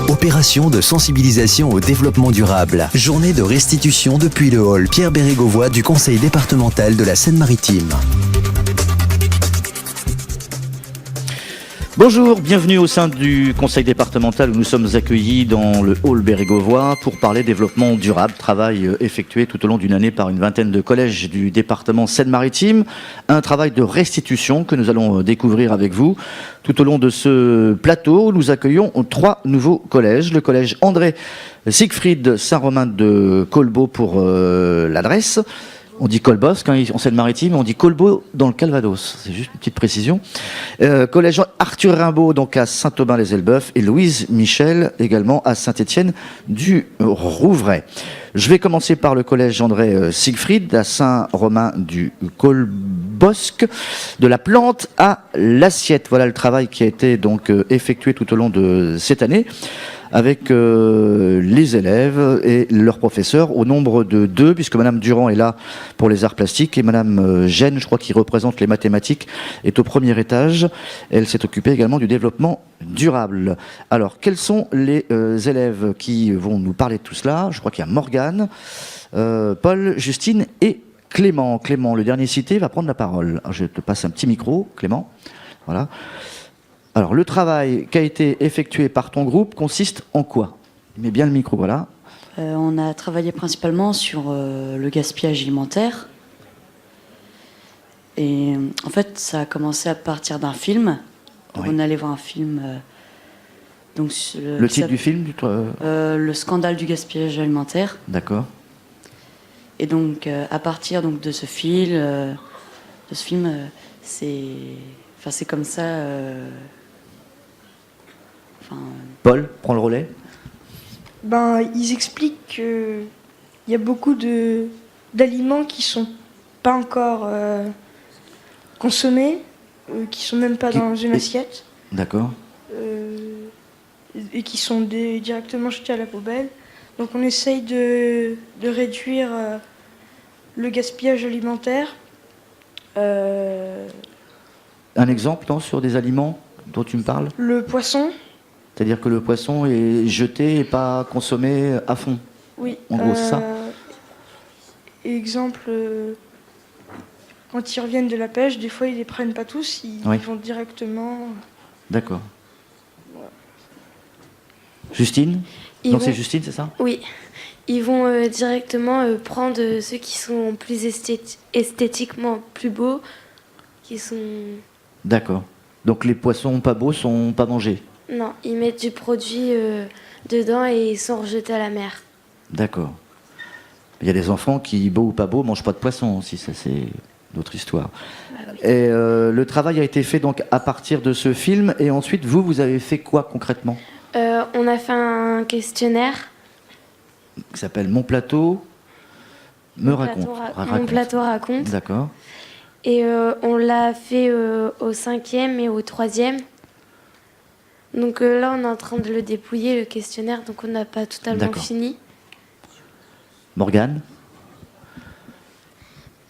Opération de sensibilisation au développement durable. Journée de restitution depuis le hall Pierre Bérégovoy du Conseil départemental de la Seine-Maritime. Bonjour, bienvenue au sein du conseil départemental où nous sommes accueillis dans le hall Bérégovoy pour parler développement durable, travail effectué tout au long d'une année par une vingtaine de collèges du département Seine-Maritime, un travail de restitution que nous allons découvrir avec vous. Tout au long de ce plateau, nous accueillons 3 nouveaux collèges, le collège André Siegfried Saint-Romain de Colbos pour l'adresse. On dit Colbosc en Seine-Maritime, on dit Colbos dans le Calvados. C'est juste une petite précision. Collège Arthur Rimbaud, donc à Saint-Aubin-les-Elbeuf, et Louise Michel, également à Saint-Étienne-du-Rouvray. Je vais commencer par le collège André Siegfried, à Saint-Romain du Colbosc, de la plante à l'assiette. Voilà le travail qui a été donc effectué tout au long de cette année, avec les élèves et leurs professeurs, au nombre de 2, puisque Madame Durand est là pour les arts plastiques, et Madame Gênes, je crois, qui représente les mathématiques, est au premier étage. Elle s'est occupée également du développement durable. Alors, quels sont les élèves qui vont nous parler de tout cela? Je crois qu'il y a Morgane, Paul, Justine et Clément. Clément, le dernier cité, va prendre la parole. Alors, je te passe un petit micro, Clément. Voilà. Alors, le travail qui a été effectué par ton groupe consiste en quoi? Mets bien le micro, voilà. On a travaillé principalement sur le gaspillage alimentaire. Et en fait, ça a commencé à partir d'un film. Donc, Oui. on allait voir un film. Donc, Le titre du film Le scandale du gaspillage alimentaire. D'accord. Et donc, à partir donc, de ce film, c'est comme ça. Paul, prends le relais. Ils expliquent qu'il y a beaucoup d'aliments qui sont pas encore consommés, qui sont même pas dans une assiette, D'accord. et qui sont directement jetés à la poubelle. Donc on essaye de réduire le gaspillage alimentaire. Un exemple sur des aliments dont tu me parles? Le poisson. C'est-à-dire que le poisson est jeté et pas consommé à fond. Oui. En gros, c'est ça. Exemple, quand ils reviennent de la pêche, des fois ils les prennent pas tous, ils vont directement. D'accord. Justine? C'est Justine, c'est ça? Oui. Ils vont directement prendre ceux qui sont plus esthétiquement plus beaux, qui sont... D'accord. Donc les poissons pas beaux sont pas mangés? Non, ils mettent du produit dedans et ils sont rejetés à la mer. D'accord. Il y a des enfants qui, beaux ou pas beaux, mangent pas de poisson aussi, ça c'est d'autres histoire. Ah, oui. Et le travail a été fait donc à partir de ce film, et ensuite vous avez fait quoi concrètement? On a fait un questionnaire. Qui s'appelle Mon plateau me raconte. Mon plateau raconte. D'accord. Et on l'a fait au 5e et au 3e. Donc là, on est en train de le dépouiller, le questionnaire, donc on n'a pas totalement fini. Morgane?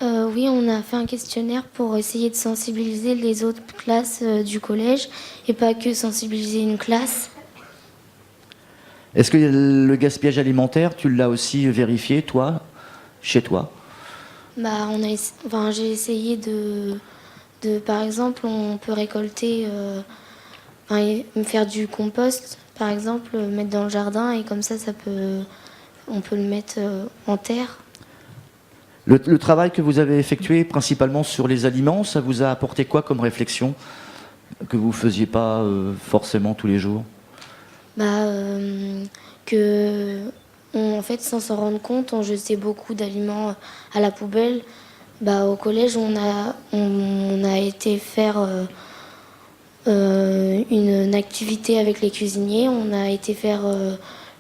Oui, on a fait un questionnaire pour essayer de sensibiliser les autres classes du collège et pas que sensibiliser une classe. Est-ce que le gaspillage alimentaire, tu l'as aussi vérifié, toi, chez toi? J'ai essayé de, par exemple, on peut récolter, faire du compost, par exemple, mettre dans le jardin, et comme ça, on peut le mettre en terre. Le travail que vous avez effectué principalement sur les aliments, ça vous a apporté quoi comme réflexion que vous ne faisiez pas forcément tous les jours? En fait, sans s'en rendre compte, on jetait beaucoup d'aliments à la poubelle. Au collège, on a été faire une activité avec les cuisiniers. On a été faire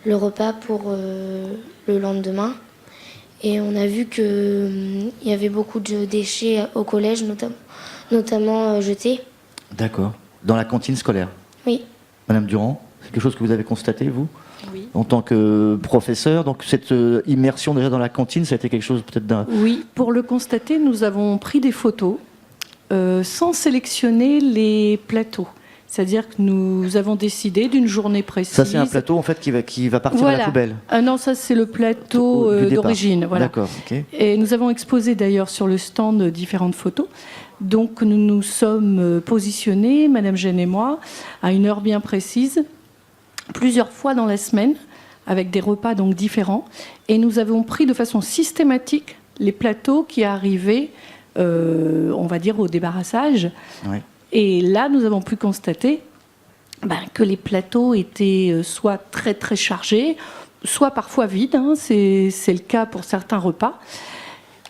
le repas pour le lendemain. Et on a vu qu'il y avait beaucoup de déchets au collège, notamment jetés. D'accord. Dans la cantine scolaire? Oui. Madame Durand, c'est quelque chose que vous avez constaté, vous? Oui. En tant que professeur, donc cette immersion déjà dans la cantine, ça a été quelque chose peut-être d'un... Oui, pour le constater, nous avons pris des photos sans sélectionner les plateaux. C'est-à-dire que nous avons décidé d'une journée précise. Ça, c'est un plateau en fait qui va partir à la poubelle. Ah non, ça c'est le plateau Du départ. d'origine. Voilà. D'accord, ok. Et nous avons exposé d'ailleurs sur le stand différentes photos. Donc nous nous sommes positionnés, Madame Jeanne et moi, à une heure bien précise, plusieurs fois dans la semaine, avec des repas donc différents. Et nous avons pris de façon systématique les plateaux qui arrivaient, on va dire, au débarrassage. Ouais. Et là, nous avons pu constater que les plateaux étaient soit très très chargés, soit parfois vides. C'est le cas pour certains repas.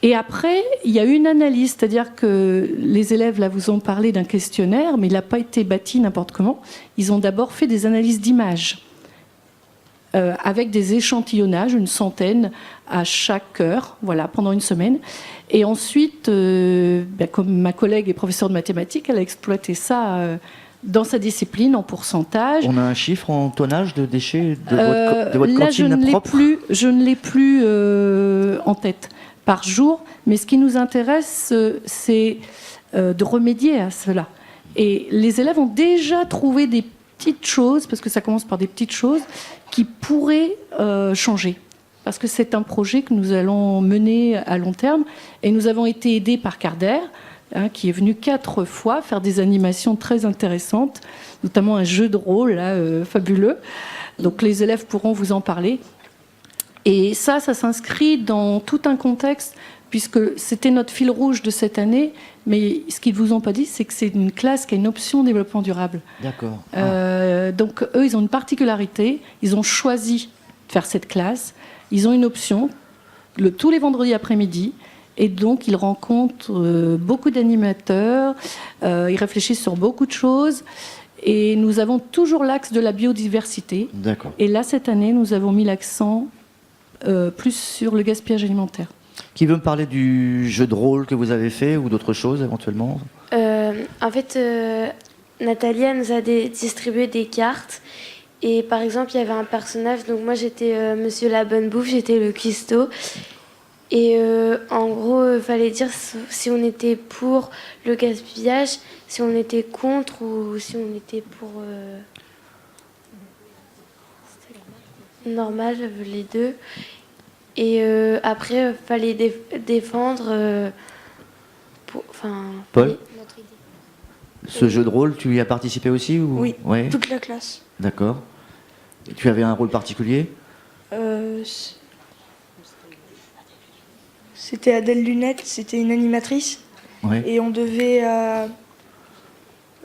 Et après, il y a une analyse, c'est-à-dire que les élèves là vous ont parlé d'un questionnaire, mais il n'a pas été bâti n'importe comment. Ils ont d'abord fait des analyses d'images avec des échantillonnages, une centaine à chaque heure, voilà, pendant une semaine. Et ensuite, comme ma collègue est professeure de mathématiques, elle a exploité ça dans sa discipline en pourcentage. On a un chiffre en tonnage de déchets de votre là, cantine propre? Je ne l'ai plus en tête par jour, mais ce qui nous intéresse, c'est de remédier à cela. Et les élèves ont déjà trouvé des petites choses, parce que ça commence par des petites choses, qui pourraient changer. Parce que c'est un projet que nous allons mener à long terme. Et nous avons été aidés par Carder, qui est venu 4 fois faire des animations très intéressantes, notamment un jeu de rôle fabuleux. Donc les élèves pourront vous en parler. Et ça s'inscrit dans tout un contexte, puisque c'était notre fil rouge de cette année. Mais ce qu'ils ne vous ont pas dit, c'est que c'est une classe qui a une option développement durable. D'accord. Donc eux, ils ont une particularité. Ils ont choisi de faire cette classe. Ils ont une option tous les vendredis après-midi. Et donc, ils rencontrent beaucoup d'animateurs. Ils réfléchissent sur beaucoup de choses. Et nous avons toujours l'axe de la biodiversité. D'accord. Et là, cette année, nous avons mis l'accent plus sur le gaspillage alimentaire. Qui veut me parler du jeu de rôle que vous avez fait ou d'autres choses éventuellement? En fait, Natalia nous a distribué des cartes. Et par exemple, il y avait un personnage, donc moi j'étais Monsieur la Bonne Bouffe, j'étais le cuistot. Et en gros, il fallait dire si on était pour le gaspillage, si on était contre ou si on était pour... normal, les deux. Et après, il fallait défendre... Paul, ce jeu de rôle, tu y as participé aussi ou... Oui, Ouais. toute la classe. D'accord. Et tu avais un rôle particulier? C'était Adèle Lunette, c'était une animatrice. Ouais. Et on devait...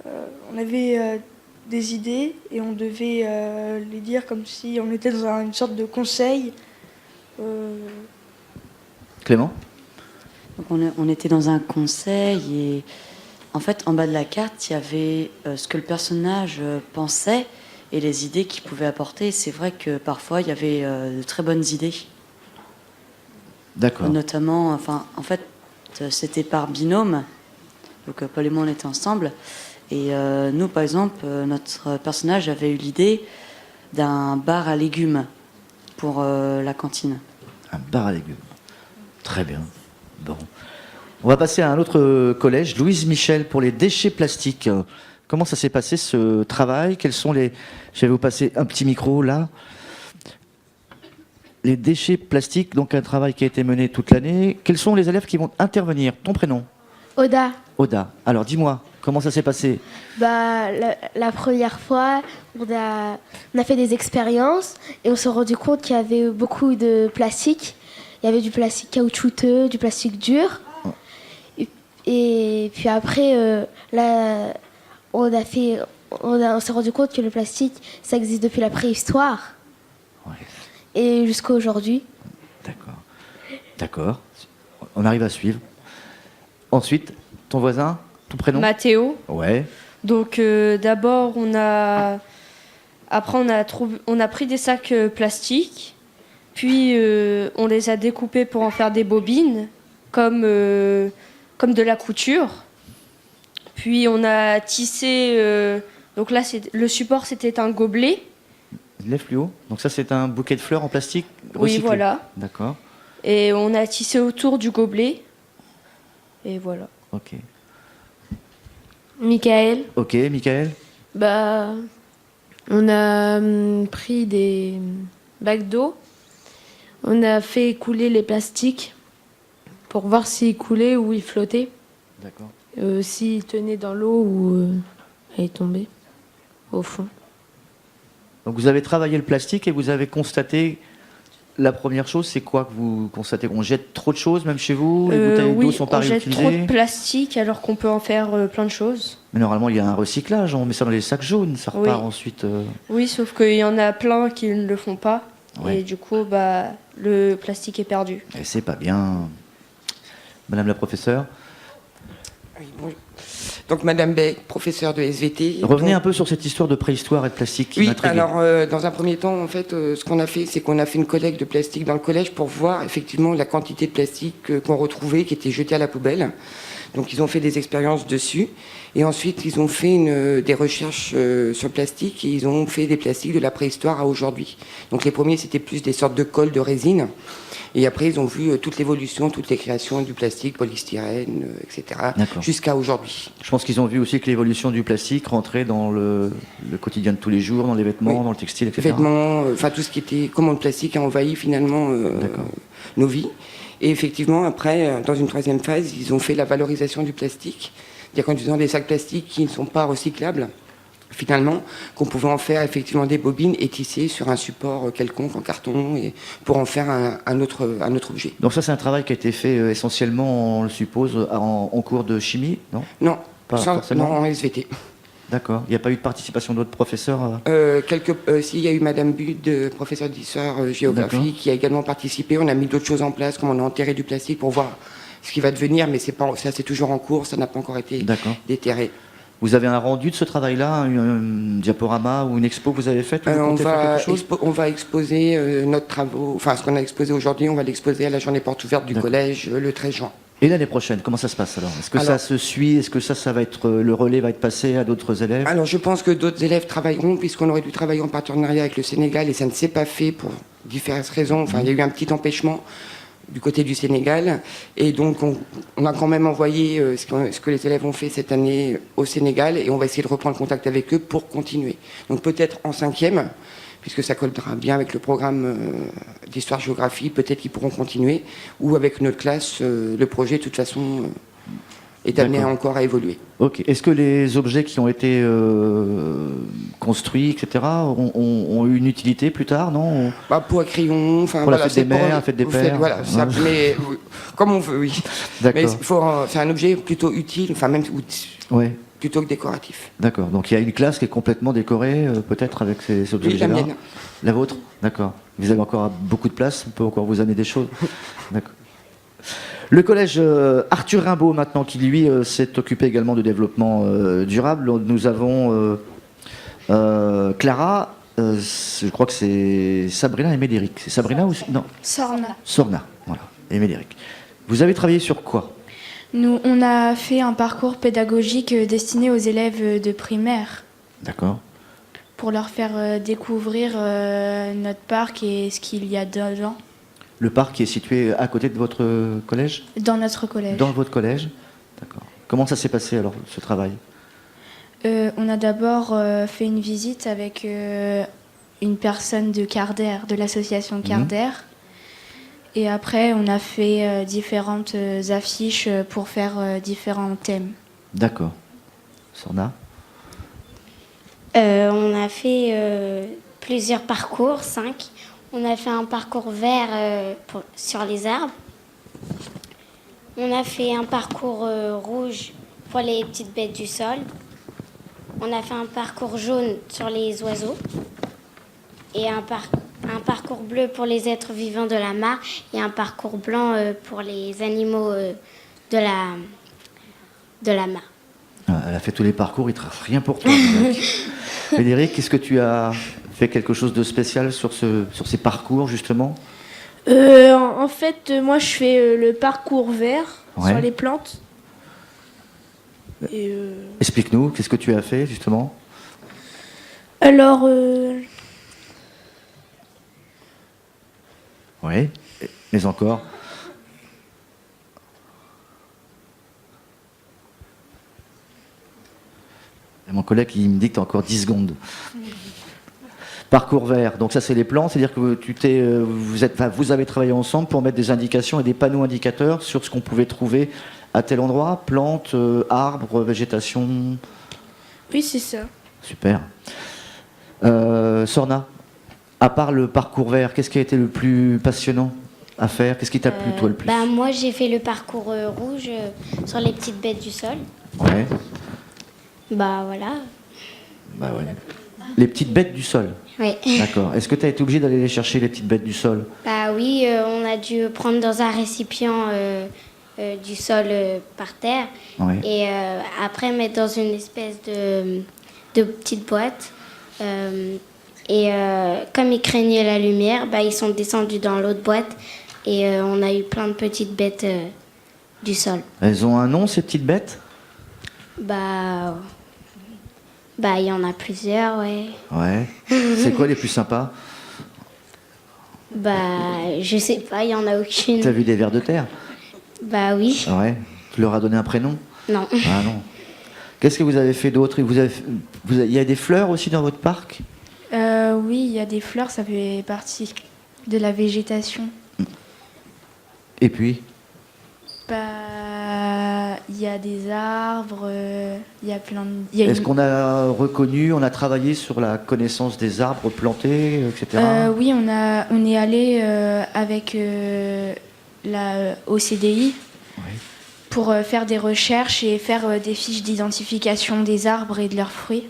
on avait des idées et on devait les dire comme si on était dans une sorte de conseil. Clément? Donc on était dans un conseil et en fait en bas de la carte il y avait ce que le personnage pensait et les idées qu'il pouvait apporter. C'est vrai que parfois il y avait de très bonnes idées. D'accord. Notamment, en fait c'était par binôme. Donc Paul et moi on était ensemble. Et nous par exemple notre personnage avait eu l'idée d'un bar à légumes pour la cantine. Un bar à légumes. Très bien. Bon. On va passer à un autre collège, Louise Michel, pour les déchets plastiques. Comment ça s'est passé ce travail? Quels sont les... Je vais vous passer un petit micro là. Les déchets plastiques, donc un travail qui a été mené toute l'année. Quels sont les élèves qui vont intervenir? Ton prénom? Oda. Oda. Alors dis-moi, comment ça s'est passé? La première fois, on a fait des expériences et on s'est rendu compte qu'il y avait beaucoup de plastique. Il y avait du plastique caoutchouteux, du plastique dur. Et puis après, là, on s'est rendu compte que le plastique, ça existe depuis la préhistoire. Ouais. Et jusqu'à aujourd'hui. D'accord. D'accord. On arrive à suivre. Ensuite, ton voisin, ton prénom? Mathéo. Ouais. Donc d'abord on a pris des sacs plastiques, puis on les a découpés pour en faire des bobines comme de la couture. Puis on a tissé donc là le support c'était un gobelet. Lève plus haut. Donc ça c'est un bouquet de fleurs en plastique recyclé. Oui, voilà. D'accord. Et on a tissé autour du gobelet. Et voilà. Ok. Michael. Ok, Michael. Bah, on a pris des bacs d'eau, on a fait couler les plastiques pour voir s'ils coulaient ou ils flottaient, D'accord. s'ils tenaient dans l'eau ou ils tombaient au fond. Donc vous avez travaillé le plastique et vous avez constaté, la première chose, c'est quoi que vous constatez? On jette trop de choses, même chez vous? Les bouteilles d'eau Oui, sont pas on jette réutilisées? trop de plastique alors qu'on peut en faire plein de choses. Mais normalement, il y a un recyclage. On met ça dans les sacs jaunes, ça repart Oui. ensuite. Oui, sauf qu'il y en a plein qui ne le font pas. Ouais. Et du coup, bah, le plastique est perdu. Et c'est pas bien. Madame la professeure, Oui, bonjour. Donc, Madame Beck, professeure de SVT. revenez Donc, un peu sur cette histoire de préhistoire et de plastique qui Oui, m'intrigue. alors, dans un premier temps, en fait, ce qu'on a fait, c'est qu'on a fait une collecte de plastique dans le collège pour voir effectivement la quantité de plastique qu'on retrouvait, qui était jeté à la poubelle. Donc, ils ont fait des expériences dessus. Et ensuite, ils ont fait des recherches sur le plastique et ils ont fait des plastiques de la préhistoire à aujourd'hui. Donc, les premiers, c'était plus des sortes de colle, de résine. Et après, ils ont vu toute l'évolution, toutes les créations du plastique, polystyrène, etc. D'accord. Jusqu'à aujourd'hui. Je pense qu'ils ont vu aussi que l'évolution du plastique rentrait dans le quotidien de tous les jours, dans les vêtements, Oui. dans le textile, etc. Vêtements, enfin tout ce qui était, comment le plastique a envahi finalement nos vies. Et effectivement, après, dans une troisième phase, ils ont fait la valorisation du plastique, c'est-à-dire qu'en utilisant des sacs plastiques qui ne sont pas recyclables, finalement, qu'on pouvait en faire effectivement des bobines et tisser sur un support quelconque en carton et pour en faire un autre objet. Donc ça, c'est un travail qui a été fait essentiellement, on le suppose, en cours de chimie, non? Non, Pas forcément. non, en SVT. D'accord. Il n'y a pas eu de participation d'autres professeurs S'il y a eu Madame Bud, professeure d'histoire géographie, D'accord. qui a également participé. On a mis d'autres choses en place, comme on a enterré du plastique pour voir ce qui va devenir, mais c'est toujours en cours, ça n'a pas encore été déterré. Vous avez un rendu de ce travail-là, un diaporama ou une expo que vous avez faite? Vous comptez faire quelque chose On va exposer notre travaux, enfin ce qu'on a exposé aujourd'hui, on va l'exposer à la journée porte ouverte du collège le 13 juin. Et l'année prochaine, comment ça se passe alors? Est-ce que ça se suit? Est-ce que ça va être, le relais va être passé à d'autres élèves? Alors je pense que d'autres élèves travailleront, puisqu'on aurait dû travailler en partenariat avec le Sénégal, et ça ne s'est pas fait pour diverses raisons. Enfin, il y a eu un petit empêchement du côté du Sénégal, et donc on a quand même envoyé ce que les élèves ont fait cette année au Sénégal, et on va essayer de reprendre contact avec eux pour continuer. Donc peut-être en 5e, puisque ça collera bien avec le programme d'histoire-géographie, peut-être qu'ils pourront continuer, ou avec notre classe, le projet de toute façon est amené encore à évoluer. Ok. Est-ce que les objets qui ont été construits, etc., ont eu une utilité plus tard, non? Pour un crayon, enfin pour voilà, la fête des mères, la fête des pères. Voilà, ça, mais comme on veut, oui. D'accord. Mais c'est un objet plutôt utile, enfin même Ouais. plutôt que décoratif. D'accord. Donc il y a une classe qui est complètement décorée, peut-être avec ces objets-là. Oui, la mienne. La vôtre? D'accord. Vous avez encore beaucoup de place, on peut encore vous amener des choses. D'accord. Le collège Arthur Rimbaud, maintenant, qui lui s'est occupé également de développement durable. Nous avons Clara, je crois que c'est Sabrina et Médéric. C'est Sabrina ou non? Sorna. Sorna, voilà, et Médéric. Vous avez travaillé sur quoi? Nous, on a fait un parcours pédagogique destiné aux élèves de primaire D'accord. pour leur faire découvrir notre parc et ce qu'il y a dedans. Le parc qui est situé à côté de votre collège? Dans notre collège. Dans votre collège? D'accord. Comment ça s'est passé alors, ce travail? On a d'abord fait une visite avec une personne de Carder, de l'association Carder. Et après, on a fait différentes affiches pour faire différents thèmes. D'accord. Sorna? On a fait plusieurs parcours, 5. On a fait un parcours vert sur les arbres. On a fait un parcours rouge pour les petites bêtes du sol. On a fait un parcours jaune sur les oiseaux. Et un parcours bleu pour les êtres vivants de la mare. Et un parcours blanc pour les animaux de la mare. Ah, elle a fait tous les parcours, il ne te reste rien pour toi. Médéric, est-ce que tu as fait quelque chose de spécial sur ces parcours, justement? En fait, moi, je fais le parcours vert sur les plantes. Et Explique-nous, qu'est-ce que tu as fait, justement? alors, Oui, mais encore. Mon collègue, il me dit que tu as encore 10 secondes. Parcours vert, donc ça c'est les plans, c'est-à-dire que vous avez travaillé ensemble pour mettre des indications et des panneaux indicateurs sur ce qu'on pouvait trouver à tel endroit, plantes, arbres, végétation. Oui, c'est ça. Super. Sorna, à part le parcours vert, qu'est-ce qui a été le plus passionnant à faire? Qu'est-ce qui t'a plu toi le plus? Moi j'ai fait le parcours rouge sur les petites bêtes du sol. Ouais. Voilà. Bah ouais. Les petites bêtes du sol. Oui. D'accord. Est-ce que tu as été obligé d'aller les chercher, les petites bêtes du sol? Oui, on a dû prendre dans un récipient du sol par terre Ouais. et après mettre dans une espèce de petite boîte. Et comme ils craignaient la lumière, ils sont descendus dans l'autre boîte et on a eu plein de petites bêtes du sol. Elles ont un nom, ces petites bêtes? Il y en a plusieurs, ouais. Ouais. C'est quoi les plus sympas? Je sais pas, il y en a aucune. T'as vu des vers de terre? Oui. Ouais. Tu leur as donné un prénom? Non. Ah non. Qu'est-ce que vous avez fait d'autre? Il y a des fleurs aussi dans votre parc? Oui, il y a des fleurs, ça fait partie de la végétation. Et puis? Il y a des arbres, il y a plein de... Est-ce qu'on a reconnu, on a travaillé sur la connaissance des arbres plantés, etc. Oui, on est allé avec au CDI pour faire des recherches et faire des fiches d'identification des arbres et de leurs fruits.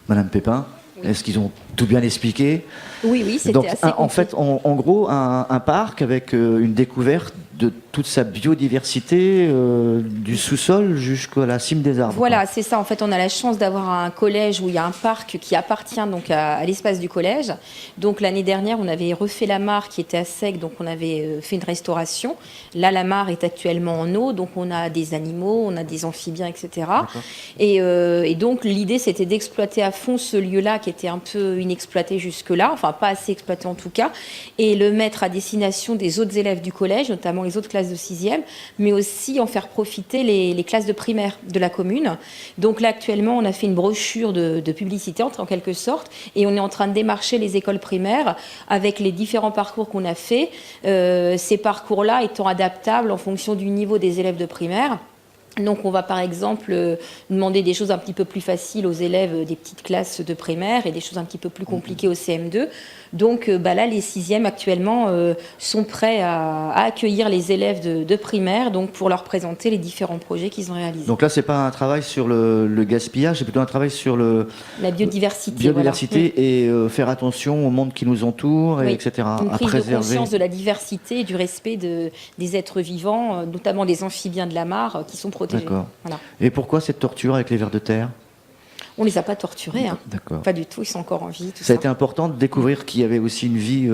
Madame Pépin, est-ce qu'ils ont tout bien expliqué? Oui, c'était assez complet. En fait, en gros, un parc avec une découverte de toute sa biodiversité, du sous-sol jusqu'à la cime des arbres. Voilà, c'est ça. En fait, on a la chance d'avoir un collège où il y a un parc qui appartient donc à l'espace du collège. Donc l'année dernière, on avait refait la mare qui était à sec, donc on avait fait une restauration. Là, la mare est actuellement en eau, donc on a des animaux, on a des amphibiens, etc. Et donc l'idée, c'était d'exploiter à fond ce lieu-là qui était un peu inexploité jusque-là, enfin pas assez exploité en tout cas, et le mettre à destination des autres élèves du collège, notamment les autres classes de 6e, mais aussi en faire profiter les classes de primaire de la commune. Donc là, actuellement, on a fait une brochure de publicité, en quelque sorte, et on est en train de démarcher les écoles primaires avec les différents parcours qu'on a faits, ces parcours-là étant adaptables en fonction du niveau des élèves de primaire. Donc on va par exemple demander des choses un petit peu plus faciles aux élèves des petites classes de primaire et des choses un petit peu plus compliquées au CM2. Donc là, les 6e actuellement sont prêts à accueillir les élèves de primaire, donc pour leur présenter les différents projets qu'ils ont réalisés. Donc là, c'est pas un travail sur le gaspillage, c'est plutôt un travail sur la biodiversité. Voilà. Et faire attention au monde qui nous entoure, etc. Une prise de conscience de la diversité et du respect des êtres vivants, notamment des amphibiens de la mare qui sont protégés. D'accord. Voilà. Et pourquoi cette torture avec les vers de terre? On les a pas torturés, hein. D'accord. Pas du tout, ils sont encore en vie. Ça a été important de découvrir qu'il y avait aussi une vie.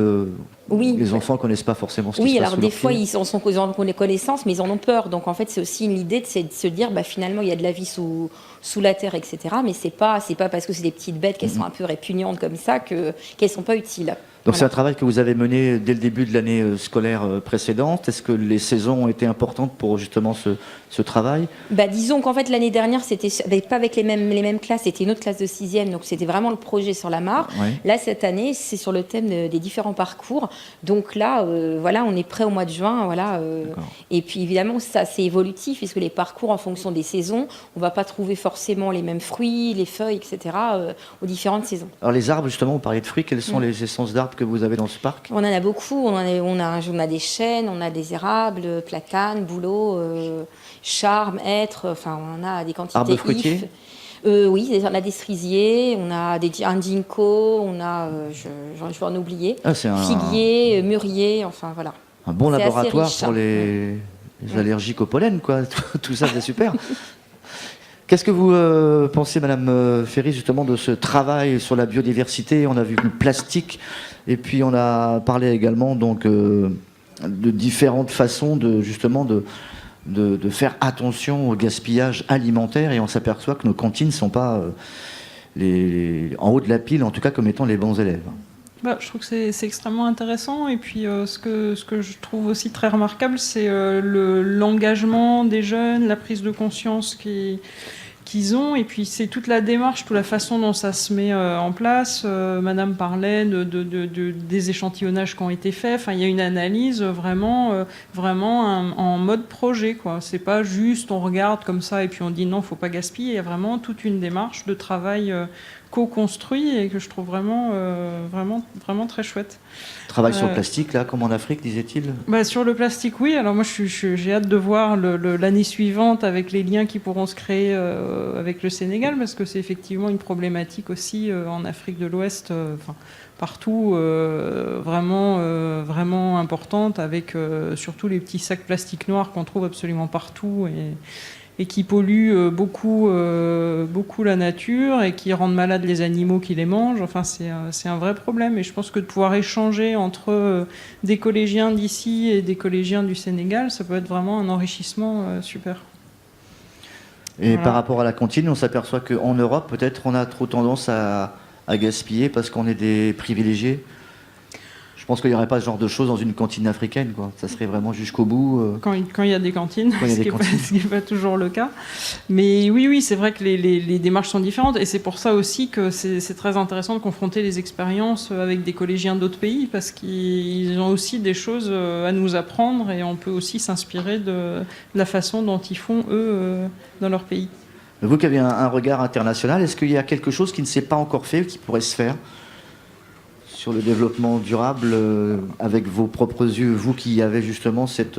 Les enfants connaissent pas forcément ce qui se passe. Oui, alors des fois, pieds. ils ont des connaissances, mais ils en ont peur. Donc en fait, c'est aussi une idée de se dire, finalement, il y a de la vie sous la terre, etc. Mais c'est pas parce que c'est des petites bêtes qu'elles sont un peu répugnantes comme ça qu'elles sont pas utiles. Donc c'est un travail que vous avez mené dès le début de l'année scolaire précédente. Est-ce que les saisons ont été importantes pour justement ce travail? Disons qu'en fait l'année dernière c'était pas avec les mêmes classes, c'était une autre classe de 6e, donc c'était vraiment le projet sur la mare. Ouais. Là cette année c'est sur le thème des différents parcours. Donc là on est prêt au mois de juin, Et puis évidemment ça c'est évolutif puisque les parcours en fonction des saisons, on va pas trouver forcément les mêmes fruits, les feuilles, etc. Aux différentes saisons. Alors les arbres justement, vous parliez de fruits, quelles sont les essences d'arbres que vous avez dans ce parc? On en a beaucoup, on a des chênes, on a des érables, platanes, bouleaux, charmes, hêtres, on a des quantités. Arbres fruitiers? Oui, on a des cerisiers, on a un ginkgo, on a, je vais en oublier, figuier, mûrier, voilà. Un bon laboratoire riche, pour les allergiques au pollen, quoi. Tout ça, c'est super. Qu'est-ce que vous pensez, Madame Ferry, justement, de ce travail sur la biodiversité? On a vu le plastique, et puis on a parlé également donc, de différentes façons de faire attention au gaspillage alimentaire, et on s'aperçoit que nos cantines ne sont pas en haut de la pile, en tout cas comme étant les bons élèves. Je trouve que c'est extrêmement intéressant, et puis ce que je trouve aussi très remarquable, c'est l'engagement des jeunes, la prise de conscience qui qu'ils ont, et puis c'est toute la démarche, toute la façon dont ça se met en place. Madame parlait des échantillonnages qui ont été faits. Enfin, il y a une analyse vraiment en mode projet, quoi. C'est pas juste on regarde comme ça et puis on dit non, faut pas gaspiller. Il y a vraiment toute une démarche de travail co-construit et que je trouve vraiment très chouette. Travail sur le plastique, là, comme en Afrique, disait-il? Sur le plastique, oui. Alors moi, j'ai hâte de voir l'année suivante avec les liens qui pourront se créer avec le Sénégal, parce que c'est effectivement une problématique aussi en Afrique de l'Ouest, partout, vraiment importante, avec surtout les petits sacs plastiques noirs qu'on trouve absolument partout et qui polluent beaucoup la nature et qui rendent malades les animaux qui les mangent. Enfin, c'est un vrai problème. Et je pense que de pouvoir échanger entre des collégiens d'ici et des collégiens du Sénégal, ça peut être vraiment un enrichissement super. Et voilà. Par rapport à la cantine, on s'aperçoit qu'en Europe, peut-être, on a trop tendance à gaspiller parce qu'on est des privilégiés. Je pense qu'il n'y aurait pas ce genre de choses dans une cantine africaine, quoi. Ça serait vraiment jusqu'au bout. Quand il y a des cantines, ce qui n'est pas toujours le cas. Mais oui, c'est vrai que les démarches sont différentes. Et c'est pour ça aussi que c'est très intéressant de confronter les expériences avec des collégiens d'autres pays, parce qu'ils ont aussi des choses à nous apprendre et on peut aussi s'inspirer de la façon dont ils font, eux, dans leur pays. Vous qui avez un regard international, est-ce qu'il y a quelque chose qui ne s'est pas encore fait, qui pourrait se faire sur le développement durable avec vos propres yeux, vous qui avez justement cette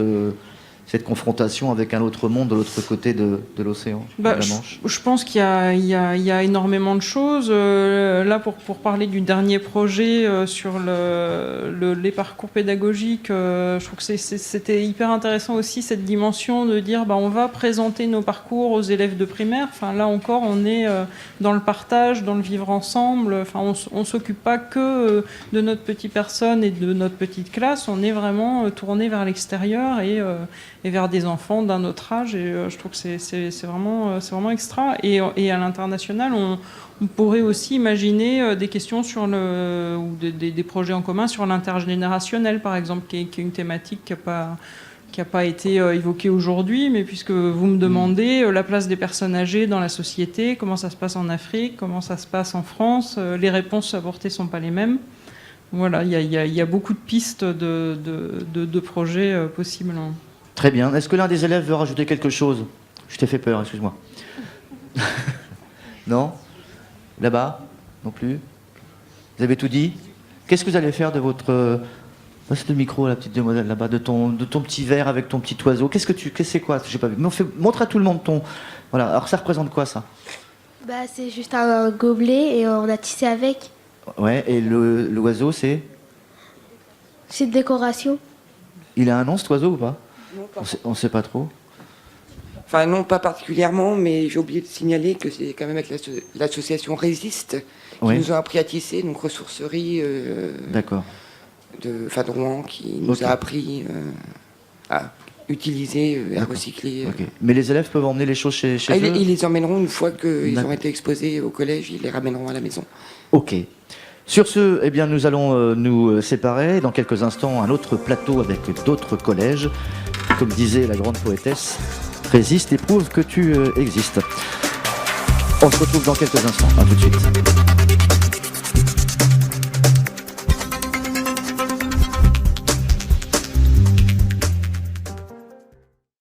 confrontation avec un autre monde de l'autre côté de l'océan, de la Manche? Je pense qu'il y a énormément de choses. Là, pour parler du dernier projet sur les parcours pédagogiques, je trouve que c'était hyper intéressant aussi cette dimension de dire on va présenter nos parcours aux élèves de primaire. Enfin, là encore, on est dans le partage, dans le vivre ensemble. Enfin, on ne s'occupe pas que de notre petite personne et de notre petite classe. On est vraiment tourné vers l'extérieur et vers des enfants d'un autre âge, et je trouve que c'est vraiment extra. Et à l'international, on pourrait aussi imaginer des questions sur ou des projets en commun sur l'intergénérationnel, par exemple, qui est une thématique qui n'a pas été évoquée aujourd'hui, mais puisque vous me demandez la place des personnes âgées dans la société, comment ça se passe en Afrique, comment ça se passe en France, les réponses apportées ne sont pas les mêmes. Voilà, il y a beaucoup de pistes de projets possibles. Très bien. Est-ce que l'un des élèves veut rajouter quelque chose? Je t'ai fait peur, excuse-moi. Non? Là-bas? Non plus? Vous avez tout dit? Qu'est-ce que vous allez faire de votre... C'est le micro, la petite demoiselle là-bas, de ton petit verre avec ton petit oiseau. C'est quoi? J'ai pas vu. Montre à tout le monde ton... Voilà. Alors ça représente quoi, ça? C'est juste un gobelet et on a tissé avec. Ouais, et l'oiseau, c'est? C'est de décoration. Il a un nom, cet oiseau, ou pas? Non, pas. On sait pas trop. Enfin, non, pas particulièrement, mais j'ai oublié de signaler que c'est quand même avec l'association Résiste qui nous a appris à tisser, donc ressourcerie D'accord. de Rouen, qui nous a appris à utiliser, à recycler. Okay. Mais les élèves peuvent emmener les choses chez eux? Ils les emmèneront une fois qu'ils ont été exposés au collège, ils les ramèneront à la maison. Ok. Sur ce, nous allons nous séparer. Dans quelques instants, un autre plateau avec d'autres collèges. Comme disait la grande poétesse, résiste et prouve que tu existes. On se retrouve dans quelques instants. À tout de suite.